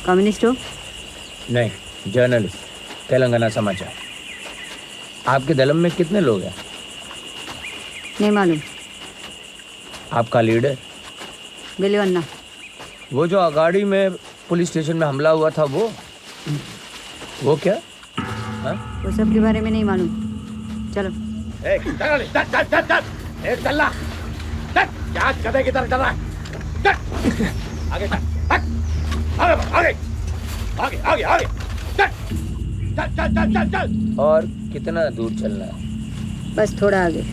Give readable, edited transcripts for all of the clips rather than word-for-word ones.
Communist हो? नहीं, journalist, Telangana समाचार। आपके दलम में कितने लोग हैं? नहीं मालूम। आपका लीडर? वेलु अन्ना। वो जो अगाड़ी में पुलिस स्टेशन में हमला हुआ था वो क्या? हाँ? वो सब के बारे में नहीं मालूम। चलो। एक चल क्या गधे की तरह चल रहा है? आगे चल, आगे आगे आगे आगे चल चल चल चल चल चल। और कितना दूर चलना है? बस थोड़ा आगे।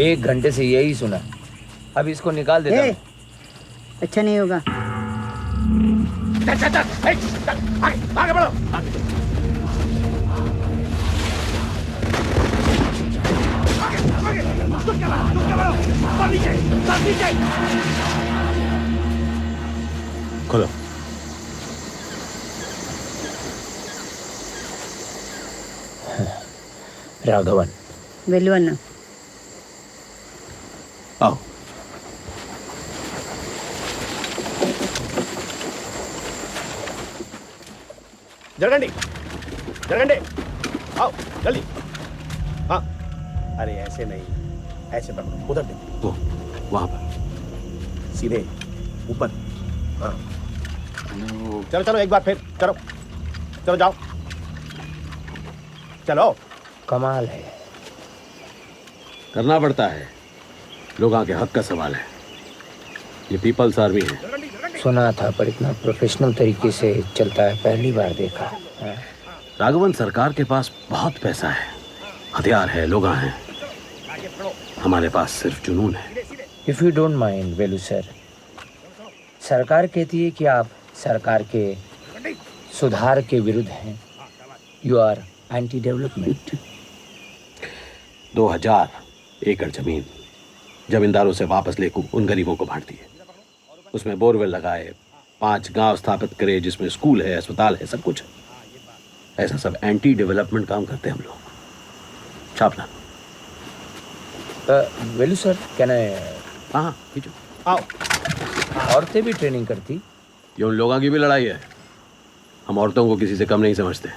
1 घंटे से यही सुना। अब इसको निकाल देता हूँ। अच्छा नहीं होगा। चल चल चल, चल आगे आगे बढ़ो आगे। खोलो। राघवन। वेलु अन्ना। आओ। जरगंडी आओ जल्दी। हाँ, अरे ऐसे नहीं, ऐसे पकड़ो, उधर देखो। वो वहां पर सीधे ऊपर। हाँ चलो चलो, एक बार फिर चलो चलो, जाओ चलो। कमाल है। करना पड़ता है, लोगों के हक का सवाल है। ये पीपल्स आर्मी है। सुना था, पर इतना प्रोफेशनल तरीके से चलता है पहली बार देखा। हाँ। राघवन, सरकार के पास बहुत पैसा है, हथियार है, लोग हैं। हमारे पास सिर्फ जुनून है। If you don't mind Velu sir, सरकार कहती है कि आप सरकार के सुधार के विरुद्ध हैं। You are anti development. 2000 एकड़ जमीन जमींदारों से वापस लेकर उन गरीबों को बांट दी है। उसमें बोरवेल लगाए, 5 गांव स्थापित करे जिसमें स्कूल है, अस्पताल है, सब कुछ है। ऐसा सब एंटी डेवलपमेंट काम करते हैं हम लोग। छापना। वेलू सर, कहना है। हाँ खींचो। आओ। औरतें भी ट्रेनिंग करती? ये उन लोगों की भी लड़ाई है। हम औरतों को किसी से कम नहीं समझते।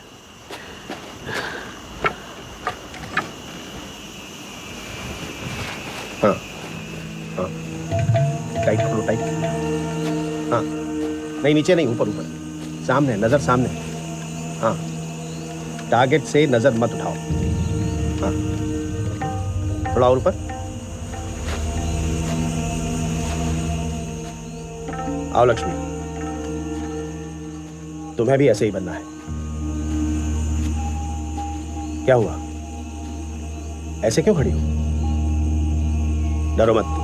हाँ हाँ, टाइट करो, टाइट। हाँ नहीं, नीचे नहीं, ऊपर ऊपर, सामने, नजर सामने। हाँ, टारगेट से नजर मत उठाओ। हाँ, थोड़ा और ऊपर। आओ लक्ष्मी, तुम्हें भी ऐसे ही बनना है। क्या हुआ, ऐसे क्यों खड़ी हो? डरो मत।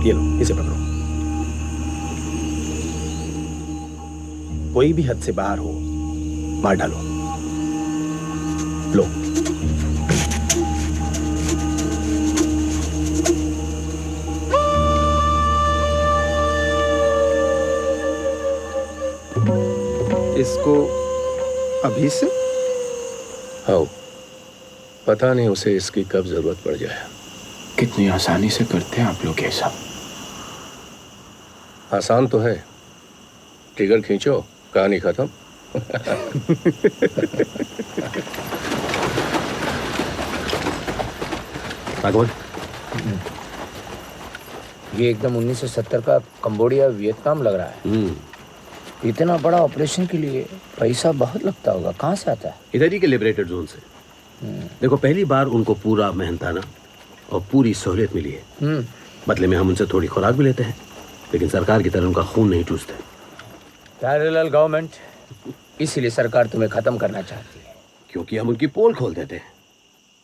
ये लो, इसे पकड़ो। कोई भी हद से बाहर हो, मार डालो। लो। इसको अभी से? आओ, पता नहीं उसे इसकी कब जरूरत पड़ जाए। कितनी आसानी से करते हैं आप लोग ये सब। आसान तो है, ट्रिगर खींचो, कहानी खत्म। राघवन, ये एकदम 1970 का कंबोडिया वियतनाम लग रहा है। इतना बड़ा ऑपरेशन के लिए पैसा बहुत लगता होगा। कहाँ से आता है? इधर ही के लिबरेटेड जोन से। देखो, पहली बार उनको पूरा मेहनताना और पूरी सहूलियत मिली है। बदले में हम उनसे थोड़ी खुराक भी लेते हैं, लेकिन सरकार की तरह उनका खून नहीं चूसते। पैरेलल गवर्नमेंट, इसीलिए सरकार तुम्हें खत्म करना चाहती है। क्योंकि हम उनकी पोल खोल देते हैं,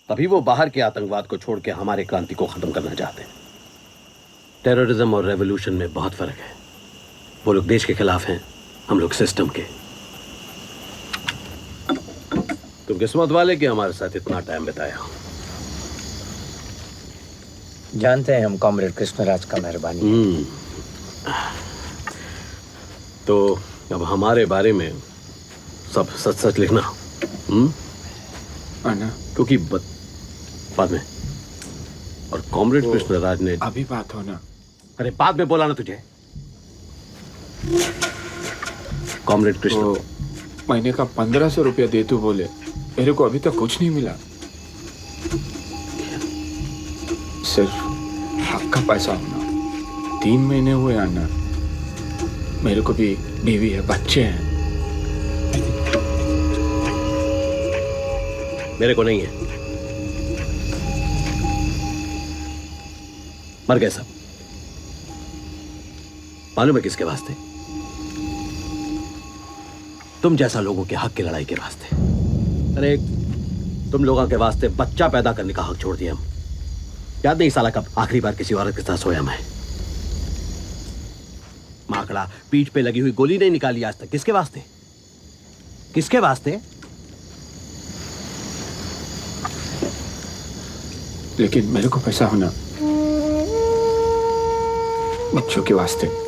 तभी वो बाहर के आतंकवाद को छोड़ के हमारे क्रांति को खत्म करना चाहते हैं। टेररिज्म और रेवोल्यूशन में बहुत फर्क है। वो लोग देश के खिलाफ हैं, हम लोग सिस्टम के। तुम किस्मत वाले कि हमारे साथ इतना टाइम बिताया। जानते हैं हम कॉमरेड कृष्णराज का मेहरबानी। तो अब हमारे बारे में सब सच सच लिखना। क्योंकि बाद में। और कॉमरेड कृष्णराज ने अभी बात हो ना। अरे बाद में बोला ना तुझे। कॉमरेड कृष्ण, वो महीने का 1500 रुपया दे तू बोले, मेरे को अभी तक कुछ नहीं मिला। सिर्फ हक का पैसा होना। 3 महीने हुए अन्ना, मेरे को भी बीवी है, बच्चे हैं। मेरे को नहीं है। मर गए सब। मालूम है किसके वास्ते? तुम जैसा लोगों के हक की लड़ाई के वास्ते। अरे तुम लोगों के वास्ते बच्चा पैदा करने का हक छोड़ दिया हम। याद नहीं साला कब आखिरी बार किसी औरत के साथ सोया मैं? माकड़ा पीठ पे लगी हुई गोली नहीं निकाली आज तक। किसके वास्ते? किसके वास्ते? लेकिन मेरे को पैसा होना बच्चों के वास्ते।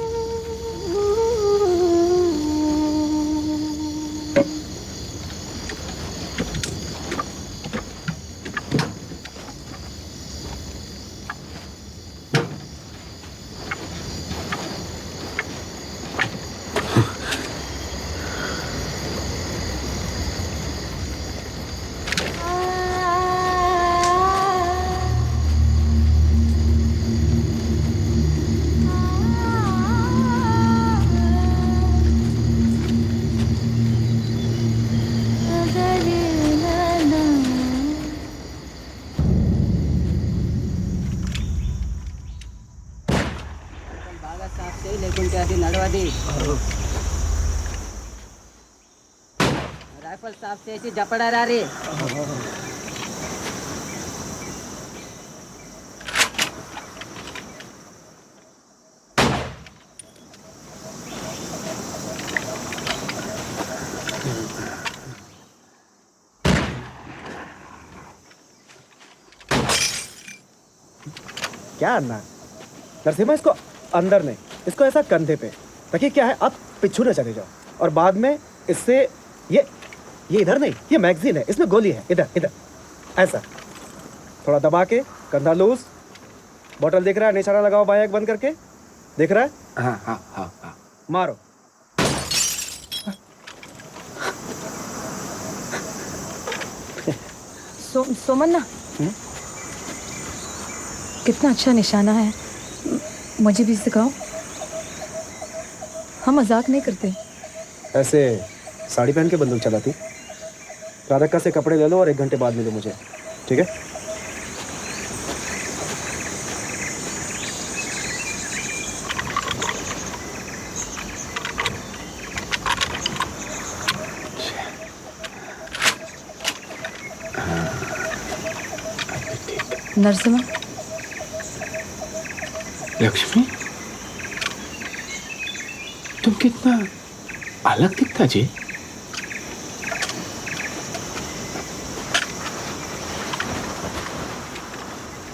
राइफल साहब से ऐसी जपड़ा रहा रे। क्या अन्ना? नरसिम्हा, इसको अंदर नहीं, इसको ऐसा कंधे पे, ताकि क्या है आप पिछू न चले जाओ। और बाद में इससे ये इधर नहीं, ये मैगजीन है, इसमें गोली है, इधर इधर ऐसा थोड़ा दबा के, कंधा लूज, बोतल दिख रहा है, निशाना लगाओ बाएं आंख बंद करके, दिख रहा है? हाँ हाँ हाँ हाँ। मारो। सोमन्ना, कितना अच्छा निशाना है, मुझे भी सिखाओ। हम मजाक नहीं करते। ऐसे साड़ी पहन के बंदूक चलाती? राधिका से कपड़े ले लो और 1 घंटे बाद मिलो मुझे, ठीक है? नरसिम्हा, लक्ष्मी, तुम कितना अलग दिखता जी।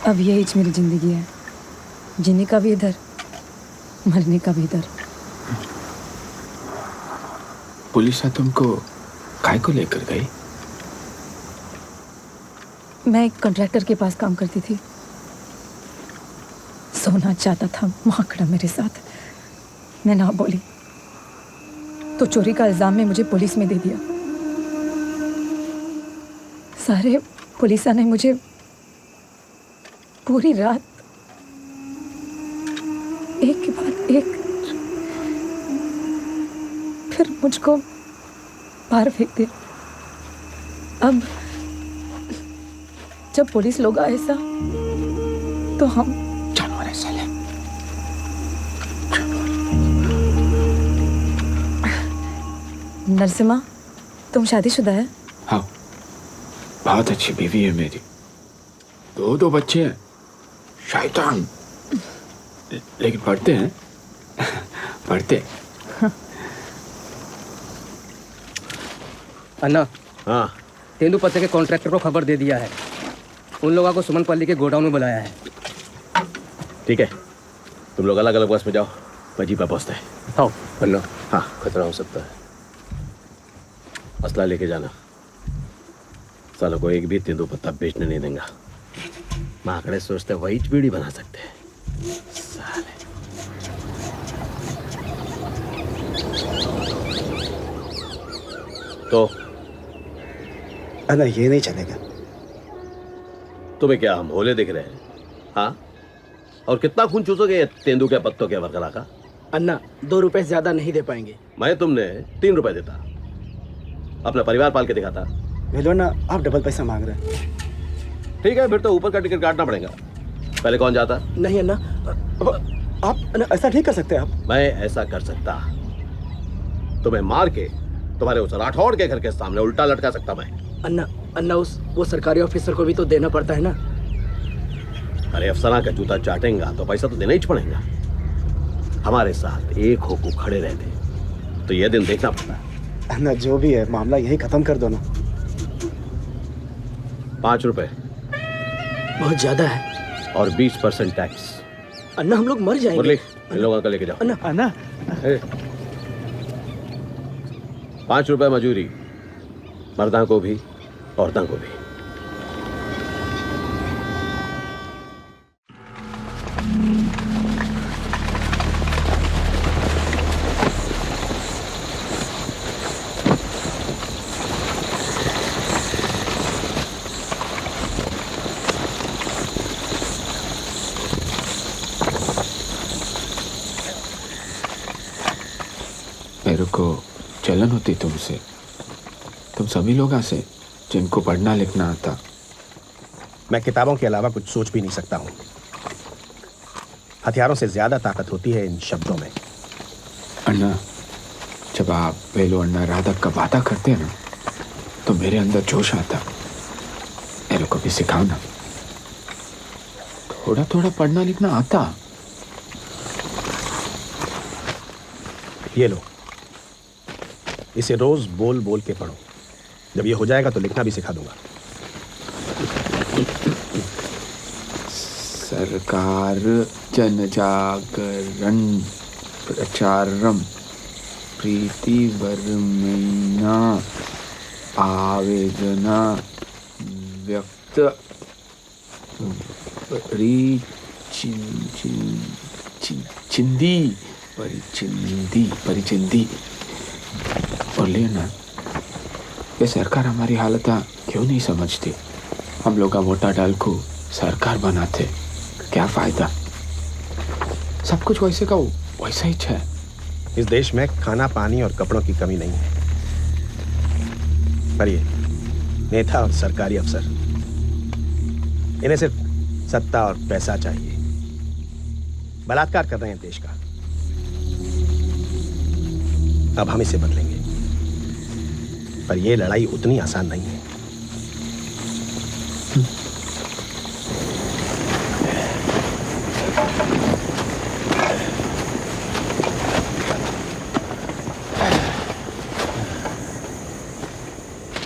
अब यही मेरी जिंदगी है, जीने का भी इधर, मरने का भी इधर। पुलिस तुमको काय को लेकर गई? मैं एक कॉन्ट्रैक्टर के पास काम करती थी। सोना चाहता था माकड़ा मेरे साथ। मैं ना बोली तो चोरी का इल्जाम में मुझे पुलिस में दे दिया। सारे पुलिस ने मुझे पूरी रात एक के बाद एक फिर मुझको बाहर फेंक दिया। अब जब पुलिस लोग आए सा तो हम जानवर है साले। नरसिम्हा, तुम शादीशुदा है? हाँ, बहुत अच्छी बीवी है मेरी, 2 बच्चे हैं। शैतान, लेकिन पढ़ते हैं। पढ़ते। अन्ना, हाँ, तेंदुपत्ते के कॉन्ट्रैक्टर को खबर दे दिया है। उन लोगों को सुमनपल्ली के गोडाउन में बुलाया है। ठीक है, तुम लोग अलग अलग बस में जाओ, मैं जीप पे पहुंचते हैं। हाँ अन्ना, हाँ, खतरा हो सकता है। असला लेके जाना। सालों को एक भी तेंदुपत्ता बेचने नहीं देंगे। माकड़े सोचते वही बीड़ी बना सकते हैं। साले। तो अन्ना ये नहीं चलेगा। तुम्हें क्या हम भोले दिख रहे हैं? हाँ, और कितना खून चूसोगे ये तेंदू के पत्तों के वरगला का? अन्ना 2 रुपए ज्यादा नहीं दे पाएंगे। मैं तुमने 3 रुपए देता, अपना परिवार पाल के दिखाता। वेलो अन्ना, आप डबल पैसा मांग रहे हैं। ठीक है, फिर तो ऊपर का टिकट काटना पड़ेगा। पहले कौन जाता? नहीं अन्ना, आप अन्ना ऐसा नहीं कर सकते। आप मैं ऐसा कर सकता, तुम्हें मार के तुम्हारे उस राठौड़ के घर के सामने उल्टा लटका सकता मैं। अन्ना वो सरकारी ऑफिसर को भी तो देना पड़ता है ना। अरे अफसरा का जूता चाटेंगा तो पैसा तो देना ही पड़ेगा। हमारे साथ एक होकर खड़े रहते तो यह दिन देखना पड़ता। अन्ना जो भी है मामला यही खत्म कर दो ना। 5 रुपए बहुत ज्यादा है। और 20% टैक्स। अन्ना हम लोग मर जाएंगे। मुरली, इन लोगों का लेके जाओ। अन्ना 5 रुपए मजूरी, मर्दा को भी औरतों को भी। मेरे को जलन होती तुमसे, तुम सभी लोग ऐसे जिनको पढ़ना लिखना आता। मैं किताबों के अलावा कुछ सोच भी नहीं सकता हूं। हथियारों से ज्यादा ताकत होती है इन शब्दों में। अन्ना, जब आप वेलो अन्ना राधा का वादा करते हैं ना, तो मेरे अंदर जोश आता। मेरे को भी सिखाओ ना। थोड़ा थोड़ा पढ़ना लिखना आता। ये लो, इसे रोज बोल बोल के पढ़ो। जब ये हो जाएगा तो लिखना भी सिखा दूंगा। सरकार जनजागरण प्रचारम प्रीतिवर्मणा आवेदना व्यक्त परिचिंदी और लेना। ये सरकार हमारी हालत क्यों नहीं समझती? हम लोग का वोटा डाल को सरकार बनाते, क्या फायदा? सब कुछ वैसे का वैसा ही है। इस देश में खाना, पानी और कपड़ों की कमी नहीं है, पर ये नेता और सरकारी अफसर, इन्हें सिर्फ सत्ता और पैसा चाहिए। बलात्कार कर रहे हैं देश का। अब हम इसे बदलेंगे, पर यह लड़ाई उतनी आसान नहीं है।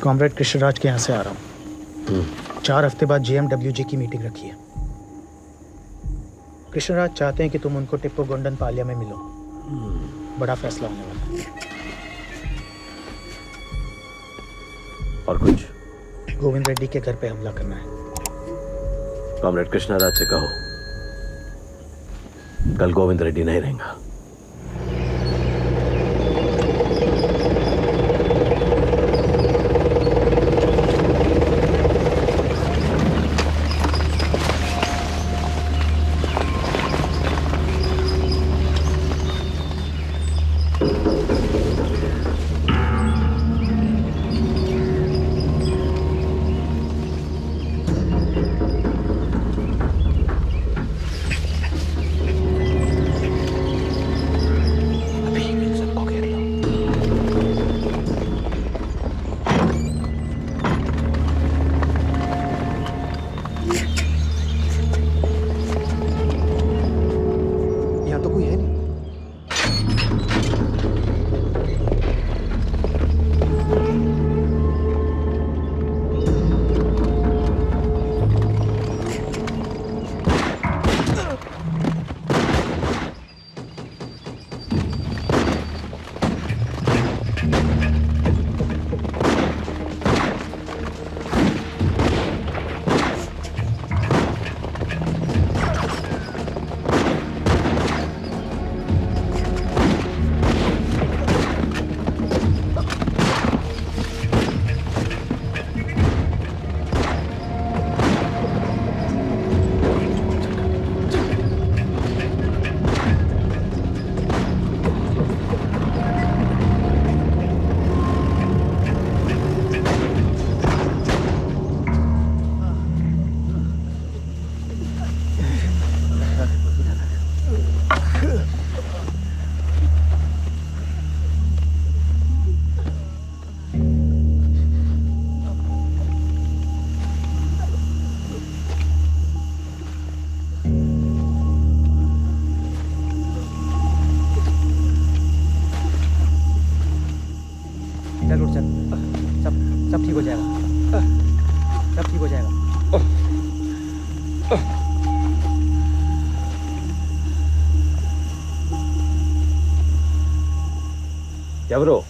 कॉमरेड कृष्णराज के यहाँ से आ रहा हूँ। 4 हफ्ते बाद JMWG की मीटिंग रखी है। कृष्णराज चाहते हैं कि तुम उनको टिप्पू गोंडन पालिया में मिलो। बड़ा फैसला होने वाला है। और कुछ? गोविंद रेड्डी के घर पे हमला करना है। कॉमरेड कृष्णराज से कहो कल गोविंद रेड्डी नहीं रहेगा। क्या ब्रो?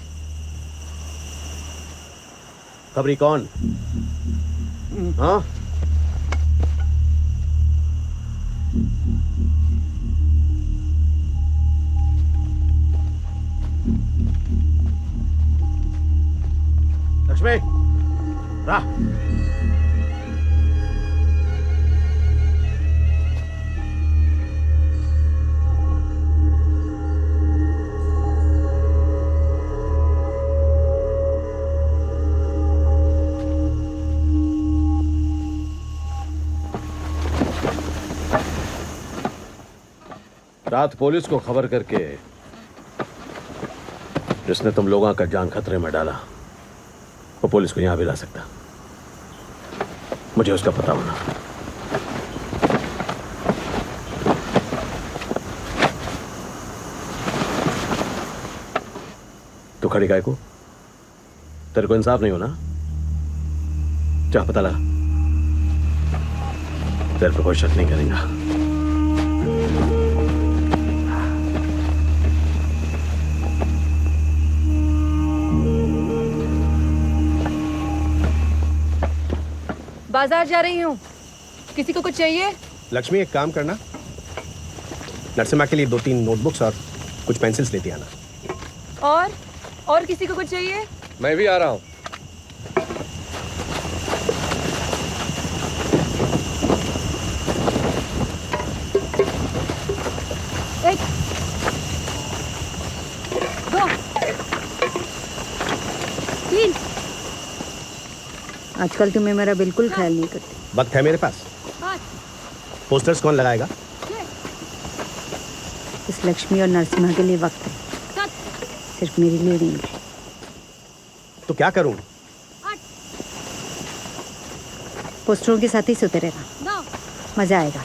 खबरी कौन? हाँ? लक्ष्मी, रा। रात पुलिस को खबर करके जिसने तुम लोगों का जान खतरे में डाला वो पुलिस को यहां भी ला सकता। मुझे उसका पता होना। तू खड़ी काय को? तेरे को इंसाफ नहीं होना? क्या पता लगा? तेरे पे कोई शक नहीं करेगा। बाजार जा रही हूँ, किसी को कुछ चाहिए? लक्ष्मी, एक काम करना, नरसिम्हा के लिए 2-3 नोटबुक्स और कुछ पेंसिल्स लेती आना। और किसी को कुछ चाहिए? मैं भी आ रहा हूँ। एक, दो, तीन। आजकल तुम्हें मेरा बिल्कुल ख्याल नहीं करती। वक्त है मेरे पास। पोस्टर्स कौन लगाएगा? इस लक्ष्मी और नरसिम्हा के लिए वक्त है, सिर्फ मेरे लिए नहीं है। तो क्या करूं? पोस्टरों के साथ ही सोते रहना, मजा आएगा।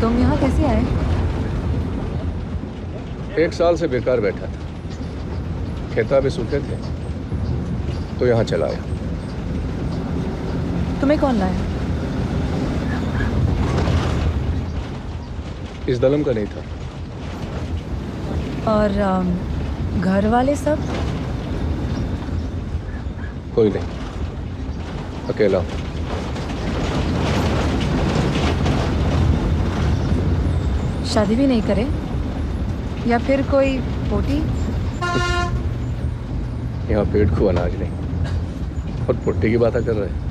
तुम यहाँ कैसे आए? 1 साल से बेकार बैठा था, खेता भी सूखे थे तो यहाँ चला आया। तुम्हें कौन लाया? इस दलम का नहीं था। और घर वाले सब? कोई नहीं, अकेला हूँ। शादी भी नहीं करे या फिर कोई पोटी? यहाँ पेट को अनाज नहीं और पुट्टी की बातें कर रहे हैं।